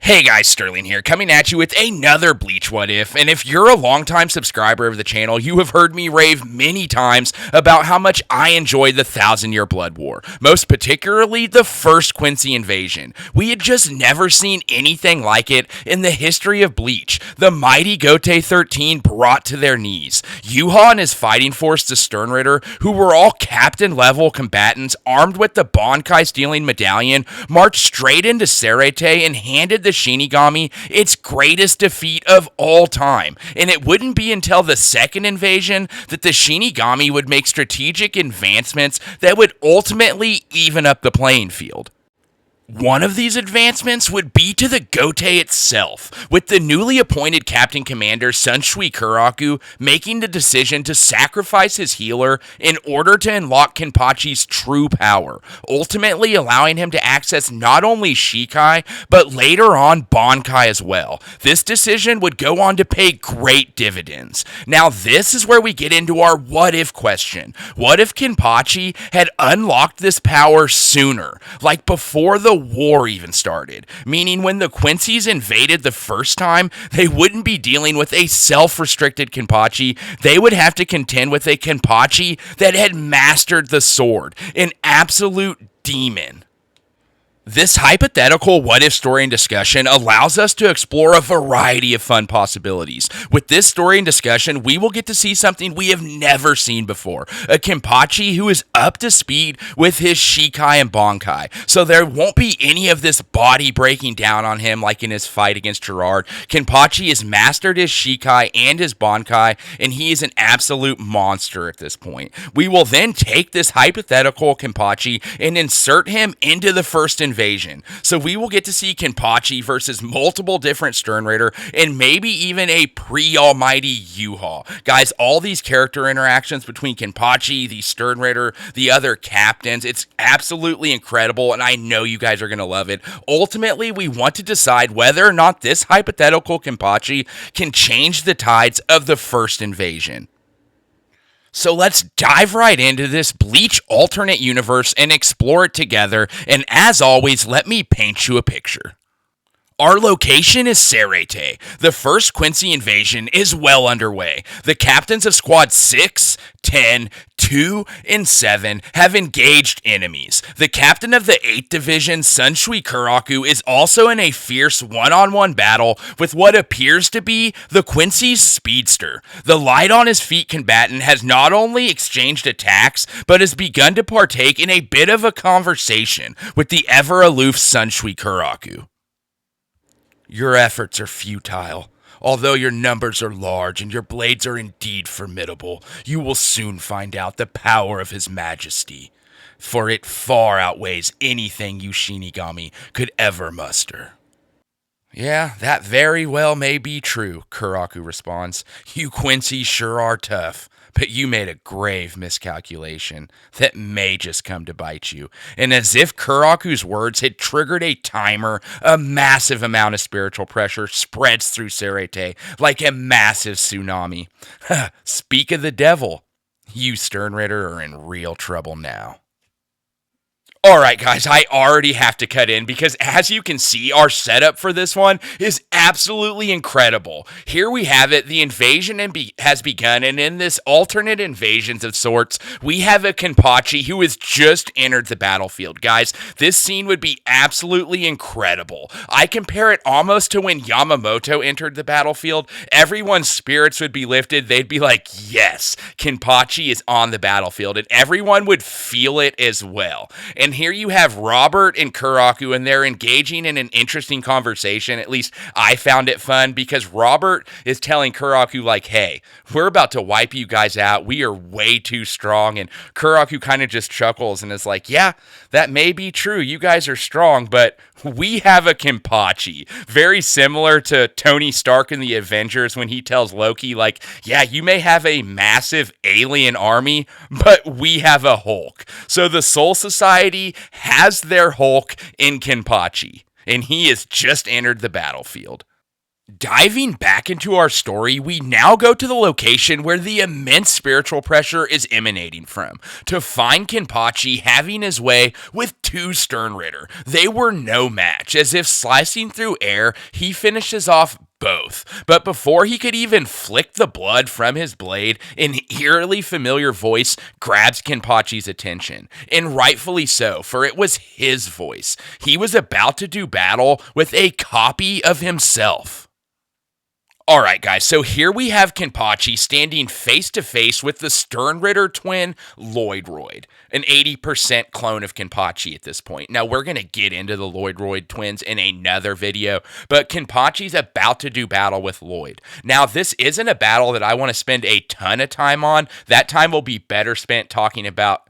Hey guys, Sterling here, coming at you with another Bleach What If, and if you're a longtime subscriber of the channel, you have heard me rave many times about how much I enjoyed the 1,000-Year Blood War, most particularly the first Quincy invasion. We had just never seen anything like it in the history of Bleach. The mighty Gote 13 brought to their knees. Yhwach and his fighting force, the Sternritter, who were all captain-level combatants armed with the Bankai stealing medallion, marched straight into Zaraki and handed the Shinigami its greatest defeat of all time. And it wouldn't be until the second invasion that the Shinigami would make strategic advancements that would ultimately even up the playing field. One of these advancements would be to the Gote itself, with the newly appointed Captain Commander Shikia making the decision to sacrifice his healer in order to unlock Kenpachi's true power, ultimately allowing him to access not only Shikai, but later on Bankai as well. This decision would go on to pay great dividends. Now this is where we get into our what if question. What if Kenpachi had unlocked this power sooner, like before the war even started, meaning when the Quincy's invaded the first time, they wouldn't be dealing with a self-restricted Kenpachi. They would have to contend with a Kenpachi that had mastered the sword, an absolute demon. This hypothetical what-if story and discussion allows us to explore a variety of fun possibilities. With this story and discussion, we will get to see something we have never seen before. A Kenpachi who is up to speed with his Shikai and Bankai. So there won't be any of this body breaking down on him like in his fight against Gerard. Kenpachi has mastered his Shikai and his Bankai, and he is an absolute monster at this point. We will then take this hypothetical Kenpachi and insert him into the first invasion. So we will get to see Kenpachi versus multiple different Sternritter and maybe even a pre-almighty Yhwach. Guys, all these character interactions between Kenpachi, the Sternritter, the other captains, it's absolutely incredible, and I know you guys are going to love it. Ultimately, we want to decide whether or not this hypothetical Kenpachi can change the tides of the first invasion. So let's dive right into this Bleach alternate universe and explore it together, and as always, let me paint you a picture. Our location is Zaraki. The first Quincy invasion is well underway. The captains of Squad 6, 10, 2, and 7 have engaged enemies. The captain of the 8th Division, Shikia, is also in a fierce one-on-one battle with what appears to be the Quincy's speedster. The light-on-his-feet combatant has not only exchanged attacks, but has begun to partake in a bit of a conversation with the ever-aloof Shikia. Your efforts are futile. Although your numbers are large and your blades are indeed formidable, you will soon find out the power of His Majesty, for it far outweighs anything you Shinigami could ever muster. Yeah, that very well may be true, Kuraku responds. You Quincy sure are tough, but you made a grave miscalculation that may just come to bite you. And as if Kuraku's words had triggered a timer, a massive amount of spiritual pressure spreads through Zaraki like a massive tsunami. Speak of the devil, you Sternritter are in real trouble now. Alright guys, I already have to cut in because as you can see, our setup for this one is absolutely incredible. Here we have it, the invasion has begun, and in this alternate invasions of sorts, we have a Kenpachi who has just entered the battlefield. Guys, this scene would be absolutely incredible. I compare it almost to when Yamamoto entered the battlefield. Everyone's spirits would be lifted. They'd be like, yes, Kenpachi is on the battlefield, and everyone would feel it as well. And here you have Robert and Kuraku, and they're engaging in an interesting conversation. At least I found it fun because Robert is telling Kuraku, like, hey, we're about to wipe you guys out. We are way too strong. And Kuraku kind of just chuckles and is like, yeah, that may be true. You guys are strong, but we have a Kenpachi. Very similar to Tony Stark in the Avengers when he tells Loki, like, yeah, you may have a massive alien army, but we have a Hulk. So the Soul Society has their Hulk in Kenpachi, and he has just entered the battlefield. Diving back into our story, we now go to the location where the immense spiritual pressure is emanating from, to find Kenpachi having his way with two Sternritter. They were no match, as if slicing through air, he finishes off both. But before he could even flick the blood from his blade, an eerily familiar voice grabs Kenpachi's attention. And rightfully so, for it was his voice. He was about to do battle with a copy of himself. Alright guys, so here we have Kenpachi standing face to face with the Sternritter twin, Lloydroid, an 80% clone of Kenpachi at this point. Now we're going to get into the Lloydroid twins in another video, but Kenpachi's about to do battle with Lloyd. Now this isn't a battle that I want to spend a ton of time on. That time will be better spent talking about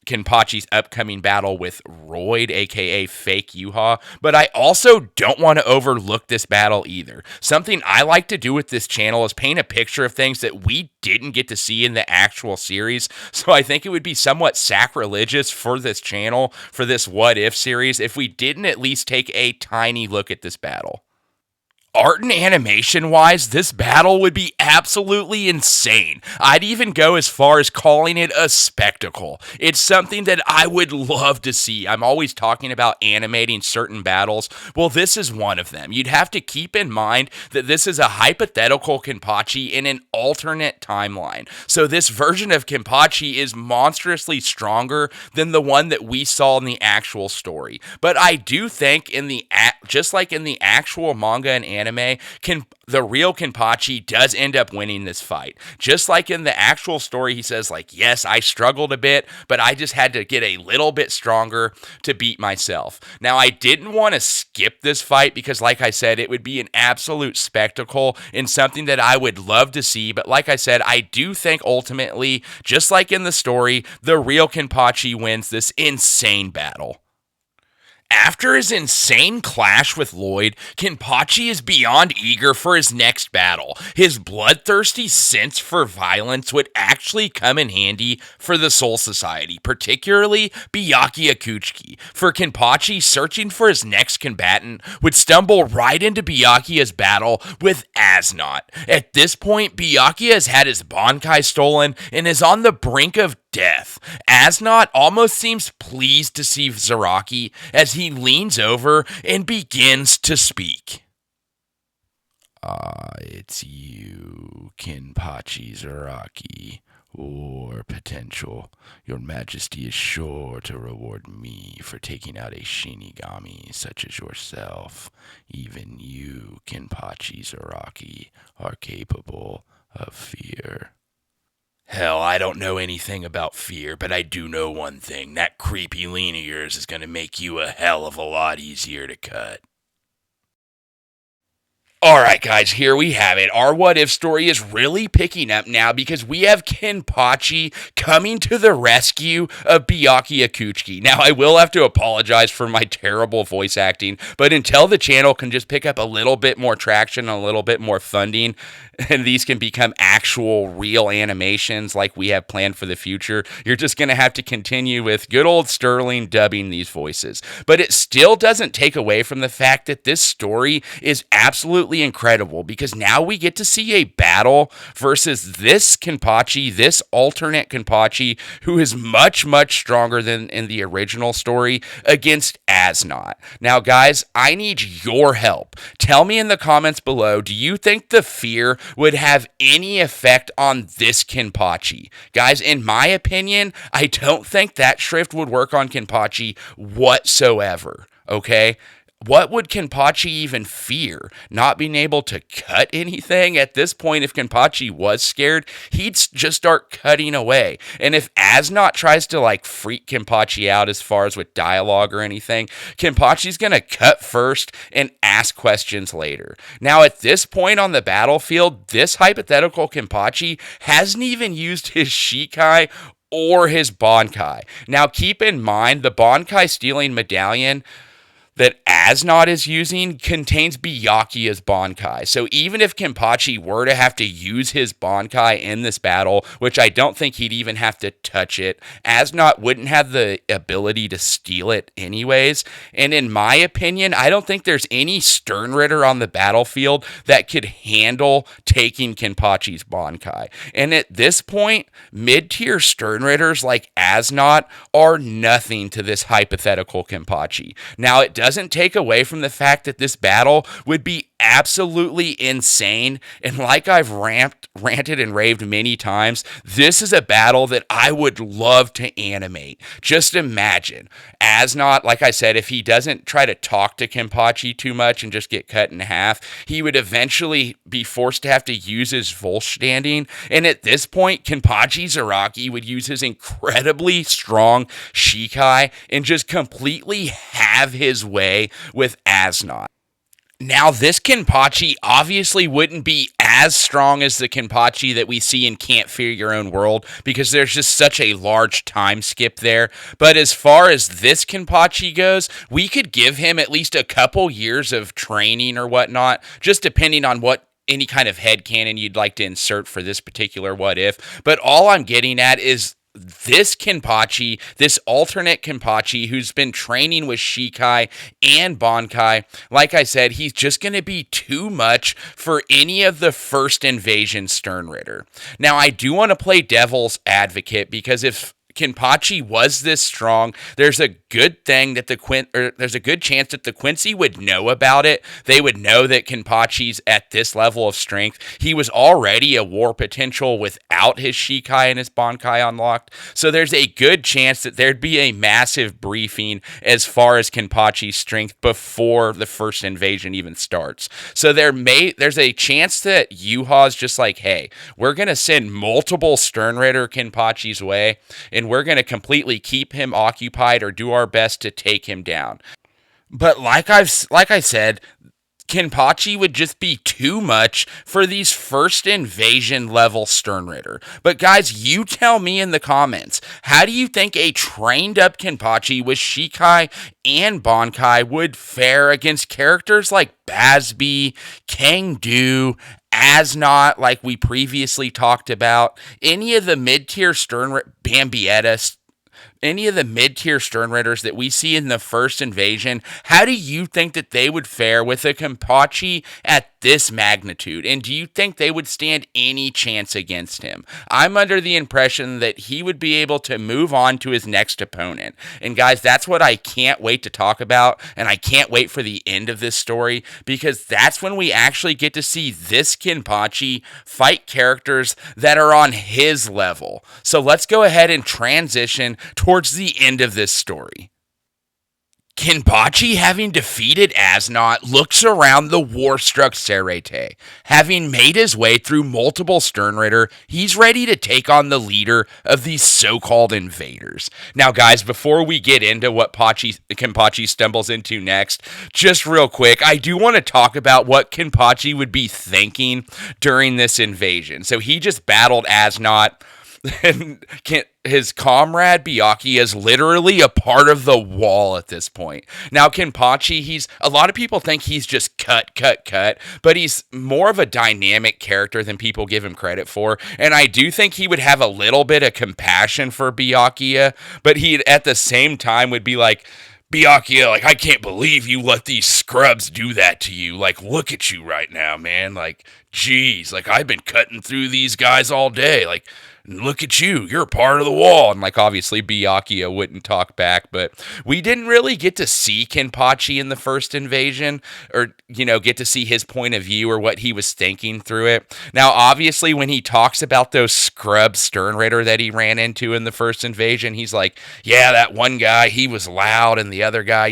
Kenpachi's upcoming battle with Royd, aka Fake Yhwach, but I also don't want to overlook this battle either. Something I like to do with this channel is paint a picture of things that we didn't get to see in the actual series, so I think it would be somewhat sacrilegious for this channel, for this What If series, if we didn't at least take a tiny look at this battle. Art and animation wise, this battle would be absolutely insane. I'd even go as far as calling it a spectacle. It's something that I would love to see. I'm always talking about animating certain battles. Well, this is one of them. You'd have to keep in mind that this is a hypothetical Kenpachi in an alternate timeline. So this version of Kenpachi is monstrously stronger than the one that we saw in the actual story. But I do think just like in the actual manga and anime, the real Kenpachi does end up winning this fight. Just like in the actual story, he says, like, yes, I struggled a bit, but I just had to get a little bit stronger to beat myself. Now, I didn't want to skip this fight because, like I said, it would be an absolute spectacle and something that I would love to see. But like I said, I do think ultimately, just like in the story, the real Kenpachi wins this insane battle. After his insane clash with Lloyd, Kenpachi is beyond eager for his next battle. His bloodthirsty sense for violence would actually come in handy for the Soul Society, particularly Byakuya. For Kenpachi, searching for his next combatant would stumble right into Byakuya's battle with As Nodt. At this point, Byakuya has had his Bankai stolen and is on the brink of death. As Nodt almost seems pleased to see Zaraki as he leans over and begins to speak. It's you, Kenpachi Zaraki, or potential. Your Majesty is sure to reward me for taking out a Shinigami such as yourself. Even you, Kenpachi Zaraki, are capable of fear. Hell, I don't know anything about fear, but I do know one thing. That creepy lean of yours is going to make you a hell of a lot easier to cut. Alright guys, here we have it. Our What If story is really picking up now because we have Kenpachi coming to the rescue of Byakuya. Now, I will have to apologize for my terrible voice acting, but until the channel can just pick up a little bit more traction, a little bit more funding, and these can become actual real animations like we have planned for the future, you're just going to have to continue with good old Sterling dubbing these voices. But it still doesn't take away from the fact that this story is absolutely incredible because now we get to see a battle versus this Kenpachi, this alternate Kenpachi, who is much, much stronger than in the original story against As Nodt. Now, guys, I need your help. Tell me in the comments below, do you think the fear would have any effect on this Kenpachi? Guys, in my opinion, I don't think that shrift would work on Kenpachi whatsoever, okay? What would Kenpachi even fear? Not being able to cut anything? At this point, if Kenpachi was scared, he'd just start cutting away. And if As Nodt tries to, like, freak Kenpachi out as far as with dialogue or anything, Kenpachi's gonna cut first and ask questions later. Now, at this point on the battlefield, this hypothetical Kenpachi hasn't even used his Shikai or his Bankai. Now, keep in mind, the Bankai stealing medallion, that As Nodt is using contains Byakuya's Bankai. So even if Kenpachi were to have to use his Bankai in this battle, which I don't think he'd even have to touch it, As Nodt wouldn't have the ability to steal it anyways. And in my opinion, I don't think there's any Sternritter on the battlefield that could handle taking Kenpachi's Bankai. And at this point, mid-tier Sternritters like As Nodt are nothing to this hypothetical Kenpachi. Now, it doesn't take away from the fact that this battle would be absolutely insane. And like I've ranted and raved many times, this is a battle that I would love to animate. Just imagine, As Nodt, like I said, if he doesn't try to talk to Kenpachi too much and just get cut in half, he would eventually be forced to have to use his Volstanding. And at this point, Kenpachi Zaraki would use his incredibly strong Shikai and just completely have his way with As Nodt. Now, this Kenpachi obviously wouldn't be as strong as the Kenpachi that we see in Can't Fear Your Own World because there's just such a large time skip there. But as far as this Kenpachi goes, we could give him at least a couple years of training or whatnot, just depending on what any kind of headcanon you'd like to insert for this particular what if. But all I'm getting at is this Kenpachi, this alternate Kenpachi who's been training with Shikai and Bankai, like I said, he's just going to be too much for any of the first invasion Sternritter. Now, I do want to play devil's advocate because if Kenpachi was this strong, there's a good thing that there's a good chance that the Quincy would know about it. They would know that Kenpachi's at this level of strength. He was already a war potential without his Shikai and his Bankai unlocked. So there's a good chance that there'd be a massive briefing as far as Kenpachi's strength before the first invasion even starts. So there's a chance that Yhwach's just like, hey, we're going to send multiple Sternritter Kenpachi's way, and we're going to completely keep him occupied or do our best to take him down. But like I said, Kenpachi would just be too much for these first invasion level Sternritter. But guys, you tell me in the comments, how do you think a trained up Kenpachi with Shikai and Bankai would fare against characters like Bazby, Kangdu, As Nodt, like we previously talked about, any of the mid-tier Bambietta, any of the mid-tier Sternritters that we see in the first invasion? How do you think that they would fare with a Kenpachi at this magnitude? And do you think they would stand any chance against him? I'm under the impression that he would be able to move on to his next opponent. And guys, that's what I can't wait to talk about, and I can't wait for the end of this story, because that's when we actually get to see this Kenpachi fight characters that are on his level. So let's go ahead and transition towards the end of this story. Kenpachi, having defeated As Nodt, looks around the war-struck Serete. Having made his way through multiple Sternritter, he's ready to take on the leader of these so-called invaders. Now, guys, before we get into what Kenpachi stumbles into next, just real quick, I do want to talk about what Kenpachi would be thinking during this invasion. So he just battled As Nodt, and his comrade Byakuya is literally a part of the wall at this point. Now, Kenpachi, a lot of people think he's just cut, but he's more of a dynamic character than people give him credit for. And I do think he would have a little bit of compassion for Byakuya, but he at the same time would be like, Byakuya, like, I can't believe you let these scrubs do that to you. Like, look at you right now, man. Like, geez, like, I've been cutting through these guys all day. Like, look at you, you're a part of the wall. And like, obviously Byakuya wouldn't talk back, but we didn't really get to see Kenpachi in the first invasion, or, get to see his point of view or what he was thinking through it. Now, obviously, when he talks about those scrub Sternritter that he ran into in the first invasion, he's like, yeah, that one guy, he was loud, and the other guy,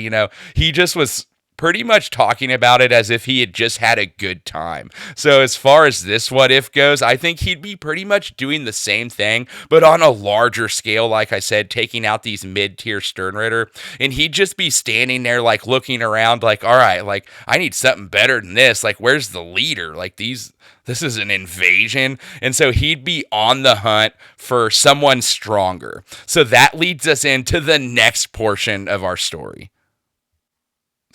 he just was pretty much talking about it as if he had just had a good time. So as far as this what if goes, I think he'd be pretty much doing the same thing, but on a larger scale, like I said, taking out these mid-tier Sternritter, and he'd just be standing there like looking around like, all right, like I need something better than this. Like, where's the leader? Like, this is an invasion. And so he'd be on the hunt for someone stronger. So that leads us into the next portion of our story.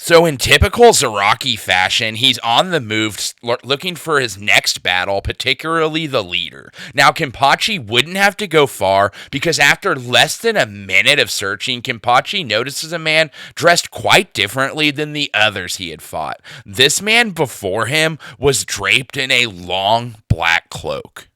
So, in typical Zaraki fashion, he's on the move looking for his next battle, particularly the leader. Now, Kenpachi wouldn't have to go far because after less than a minute of searching, Kenpachi notices a man dressed quite differently than the others he had fought. This man before him was draped in a long black cloak.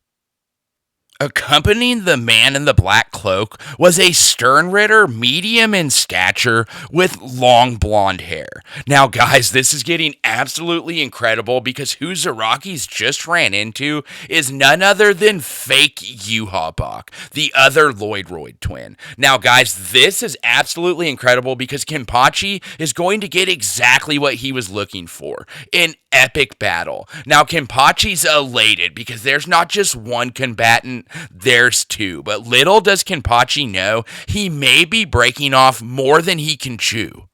Accompanying the man in the black cloak was a stern ritter, medium in stature, with long blonde hair. Now, guys, this is getting absolutely incredible because who Zaraki's just ran into is none other than fake Yhwach, the other Lloydroid twin. Now, guys, this is absolutely incredible because Kenpachi is going to get exactly what he was looking for, an epic battle. Now, Kenpachi's elated because there's not just one combatant, there's two. But little does Kenpachi know, he may be breaking off more than he can chew.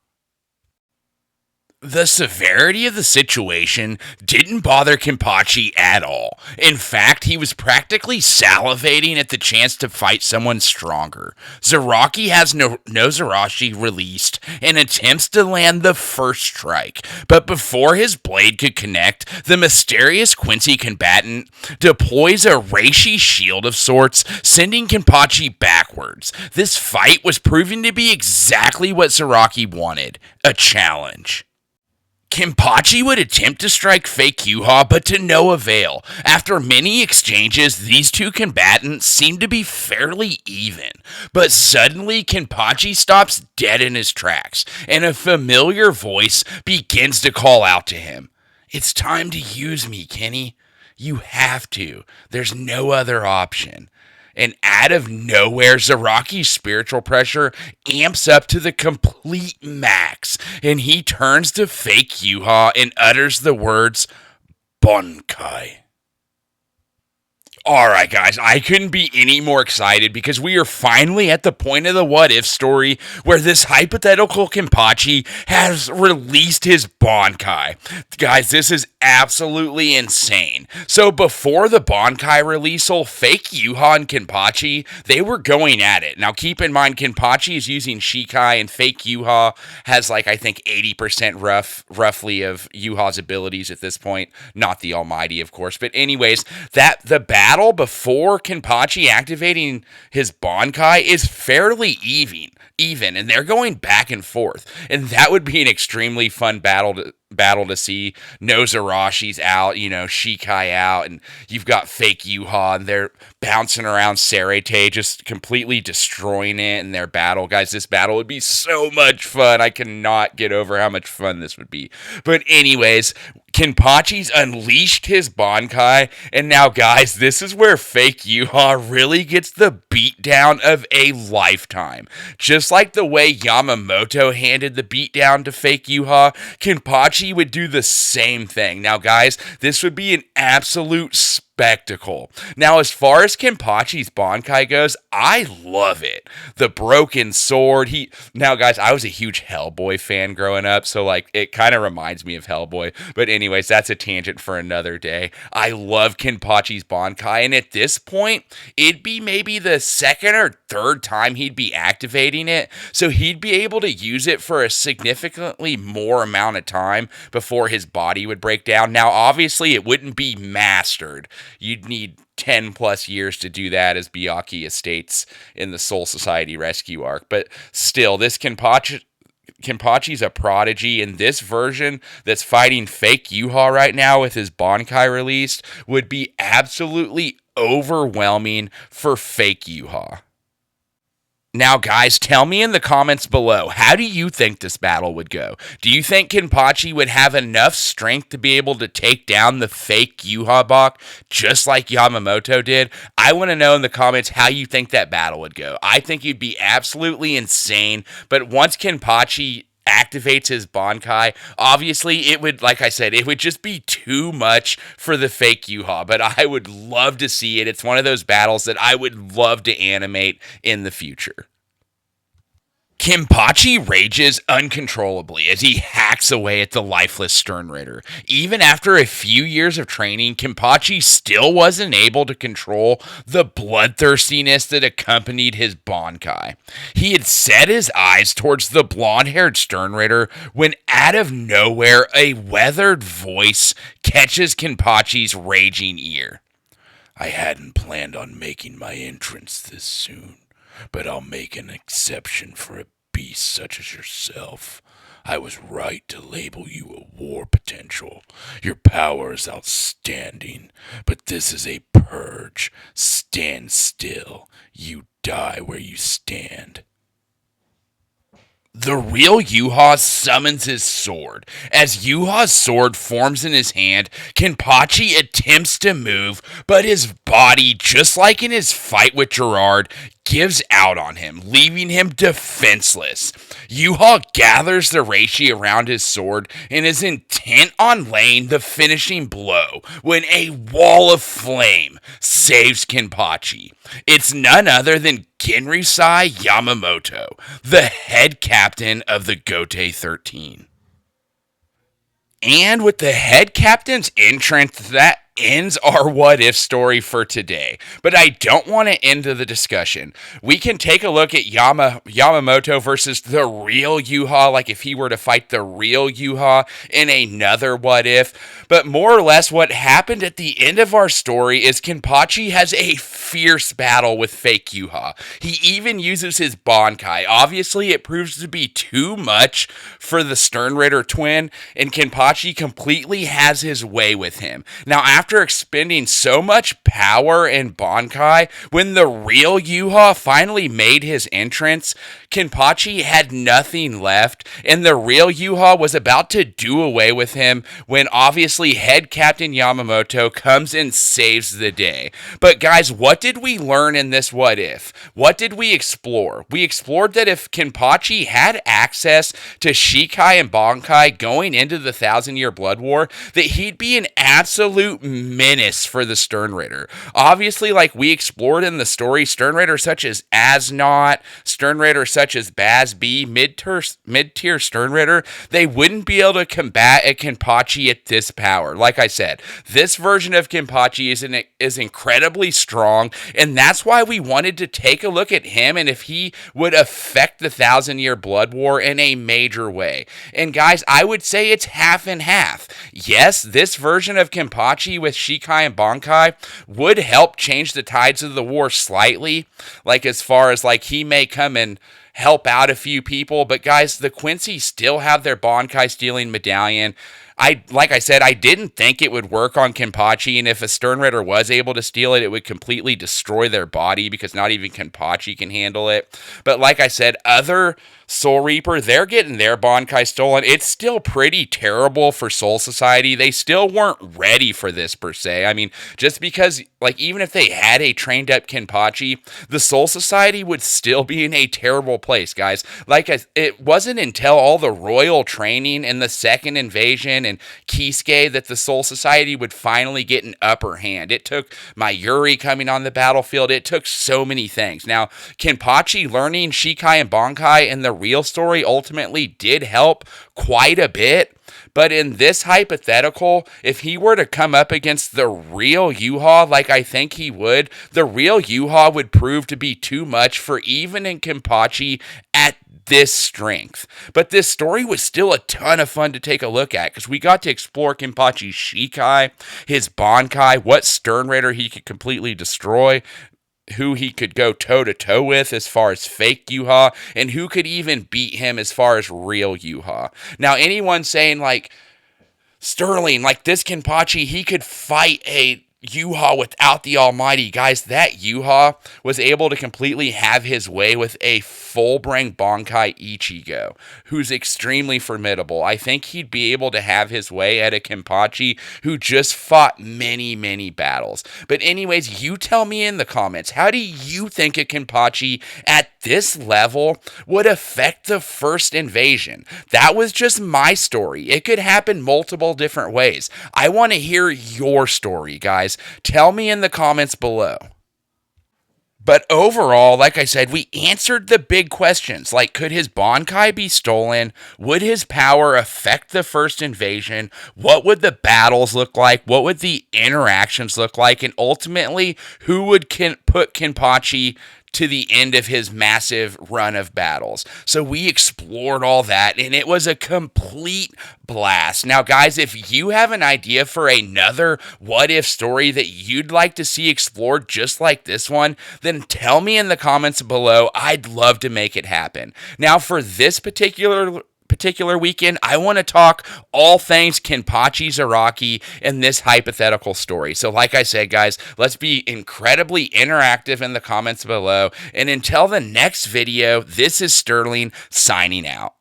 The severity of the situation didn't bother Kenpachi at all. In fact, he was practically salivating at the chance to fight someone stronger. Zaraki has no Zarashi released and attempts to land the first strike, but before his blade could connect, the mysterious Quincy combatant deploys a reishi shield of sorts, sending Kenpachi backwards. This fight was proving to be exactly what Zaraki wanted, a challenge. Kenpachi would attempt to strike fake Yhwach, but to no avail. After many exchanges, these two combatants seem to be fairly even. But suddenly, Kenpachi stops dead in his tracks, and a familiar voice begins to call out to him. "It's time to use me, Kenny. You have to. There's no other option." And out of nowhere, Zaraki's spiritual pressure amps up to the complete max, and he turns to fake Yhwach and utters the words, Bankai. Alright, guys, I couldn't be any more excited because we are finally at the point of the what if story where this hypothetical Kenpachi has released his Bankai. Guys, this is absolutely insane. So before the Bankai releasal, fake Yhwach and Kenpachi, they were going at it. Now keep in mind, Kenpachi is using Shikai and fake Yhwach has like, I think 80% roughly of Yhwach's abilities at this point. Not the almighty, of course. But anyways, the battle before Kenpachi activating his Bankai is fairly even, and they're going back and forth, and that would be an extremely fun battle to see. No Zarashi's out, Shikai out, and you've got fake Yhwach, and they're bouncing around Serete, just completely destroying it in their battle. Guys, this battle would be so much fun. I cannot get over how much fun this would be. But anyways, Kenpachi's unleashed his Bankai, and now, guys, this is where fake Yhwach really gets the beatdown of a lifetime. Just like the way Yamamoto handed the beatdown to fake Yhwach, Kenpachi would do the same thing. Now, guys, this would be an absolute spectacle. Now, as far as Kenpachi's Bankai goes, I love it. The broken sword. Now, guys, I was a huge Hellboy fan growing up, so it kind of reminds me of Hellboy. But anyways, that's a tangent for another day. I love Kenpachi's Bankai, and at this point, it'd be maybe the second or third time he'd be activating it, so he'd be able to use it for a significantly more amount of time before his body would break down. Now, obviously, it wouldn't be mastered. You'd need 10 plus years to do that, as Byakuya states in the Soul Society rescue arc. But still, this Kenpachi's a prodigy, and this version that's fighting fake Yhwach right now with his Bankai released would be absolutely overwhelming for fake Yhwach. Now, guys, tell me in the comments below, how do you think this battle would go? Do you think Kenpachi would have enough strength to be able to take down the fake Yhwach just like Yamamoto did? I want to know in the comments how you think that battle would go. I think you'd be absolutely insane, but once Kenpachi activates his Bankai, obviously it would, like I said, it would just be too much for the fake Yhwach, but I would love to see it. It's one of those battles that I would love to animate in the future. Kenpachi rages uncontrollably as he hacks away at the lifeless Stern Ritter. Even after a few years of training, Kenpachi still wasn't able to control the bloodthirstiness that accompanied his Bankai. He had set his eyes towards the blonde-haired Stern Ritter when out of nowhere a weathered voice catches Kenpachi's raging ear. "I hadn't planned on making my entrance this soon, but I'll make an exception for a beast such as yourself. I was right to label you a war potential. Your power is outstanding, but this is a purge. Stand still. You die where you stand." The real Yhwach summons his sword. As Yhwach's sword forms in his hand, Kenpachi attempts to move, but his body, just like in his fight with Gerard, gives out on him, leaving him defenseless. Yhwach gathers the reishi around his sword and is intent on laying the finishing blow when a wall of flame saves Kenpachi. It's none other than Genryusai Yamamoto, the head captain of the Gote 13. And with the head captain's entrance, that ends our what if story for today. But I don't want to end the discussion. We can take a look at Yamamoto versus the real Yhwach, like if he were to fight the real Yhwach in another what if. But more or less what happened at the end of our story is Kenpachi has a fierce battle with fake Yhwach. He even uses his Bankai. Obviously, it proves to be too much for the Stern Ritter twin, and Kenpachi completely has his way with him. Now, after expending so much power and Bankai, when the real Yhwach finally made his entrance, Kenpachi had nothing left, and the real Yhwach was about to do away with him when obviously head captain Yamamoto comes and saves the day. But guys, what did we learn in this what if? What did we explore? We explored that if Kenpachi had access to Shikai and Bankai going into the 1,000-Year Blood War, that he'd be an absolute menace for the Stern Ritter. Obviously, like we explored in the story, Stern Ritter such as Nodt, Stern Ritter such as Baz B, mid-tier Stern Ritter, they wouldn't be able to combat a Kenpachi at this power. Like I said, this version of Kenpachi is incredibly strong, and that's why we wanted to take a look at him and if he would affect the 1,000-Year Blood War in a major way. And guys, I would say it's half and half. Yes, this version of Kenpachi with Shikai and Bankai would help change the tides of the war slightly, like as far as like he may come and help out a few people, but guys, the Quincy still have their Bankai stealing medallion. Like I said, I didn't think it would work on Kenpachi, and if a Stern Ritter was able to steal it, it would completely destroy their body because not even Kenpachi can handle it. But like I said, other Soul Reaper, they're getting their Bankai stolen. It's still pretty terrible for Soul Society. They still weren't ready for this per se. I mean, just because, like, even if they had a trained up Kenpachi, the Soul Society would still be in a terrible place, guys. It wasn't until all the royal training and the second invasion and Kisuke that the Soul Society would finally get an upper hand. It took Mayuri coming on the battlefield. It took so many things. Now, Kenpachi learning Shikai and Bankai in the real story ultimately did help quite a bit. But in this hypothetical, if he were to come up against the real Yhwach, like I think he would, the real Yhwach would prove to be too much for even in Kenpachi at this strength. But this story was still a ton of fun to take a look at because we got to explore Kenpachi's Shikai, his Bankai, what Stern Ritter he could completely destroy, who he could go toe-to-toe with as far as fake Yhwach, and who could even beat him as far as real Yhwach. Now, anyone saying, like, Sterling, like this Kenpachi, he could fight a Yhwach without the Almighty. Guys, that Yhwach was able to completely have his way with a full-brain Bankai Ichigo, who's extremely formidable. I think he'd be able to have his way at a Kenpachi who just fought many, many battles. But anyways, you tell me in the comments, how do you think a Kenpachi at this level would affect the first invasion? That was just my story. It could happen multiple different ways. I want to hear your story, guys. Tell me in the comments below. But overall, like I said, we answered the big questions like could his Bankai be stolen? Would his power affect the first invasion? What would the battles look like? What would the interactions look like? And ultimately, who would put Kenpachi to the end of his massive run of battles? So we explored all that, and it was a complete blast. Now, guys, if you have an idea for another what if story that you'd like to see explored just like this one, then tell me in the comments below. I'd love to make it happen. Now, for this particular weekend, I want to talk all things Kenpachi Zaraki in this hypothetical story. So like I said, guys, let's be incredibly interactive in the comments below. And until the next video, this is Sterling signing out.